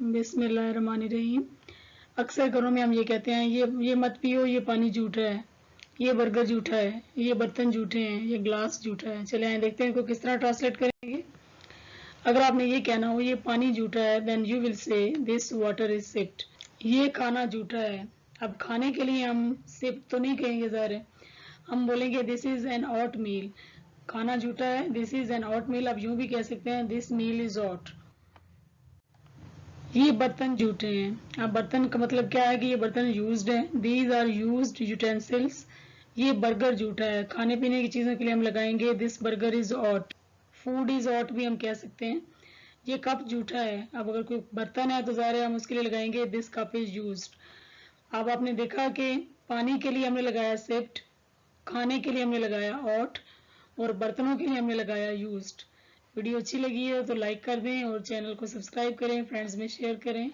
बिस्मिल्लाहिर्रहमानिर्रहीम। अक्सर घरों में हम ये कहते हैं ये मत पियो, ये पानी झूठा है, ये बर्गर झूठा है, ये बर्तन झूठे हैं, ये ग्लास झूठा है। चले आए देखते हैं इनको किस तरह ट्रांसलेट करेंगे। अगर आपने ये कहना हो ये पानी झूठा है, then you will say this water is sipped. ये खाना झूठा है। अब खाने के लिए हम सिप तो नहीं कहेंगे ज़ाहिर, हम बोलेंगे दिस इज एन ऑट मील। खाना झूठा है, दिस इज एन ऑट मील। अब यूं भी कह सकते हैं दिस मील इज ऑट। ये बर्तन झूठे हैं। अब बर्तन का मतलब क्या है कि ये बर्तन यूज्ड है, दीज आर यूज्ड यूटेंसिल्स। ये बर्गर झूठा है, खाने पीने की चीजों के लिए हम लगाएंगे this burger is ort. Food is ort भी हम कह सकते हैं। ये कप झूठा है। अब अगर कोई बर्तन है तो ज़ाहिर है हम उसके लिए लगाएंगे दिस कप इज यूज्ड। अब आपने देखा कि पानी के लिए हमने लगाया सिप्ड, खाने के लिए हमने लगाया ऑट और बर्तनों के लिए हमने लगाया यूज्ड। वीडियो अच्छी लगी है तो लाइक कर दें और चैनल को सब्सक्राइब करें, फ्रेंड्स में शेयर करें।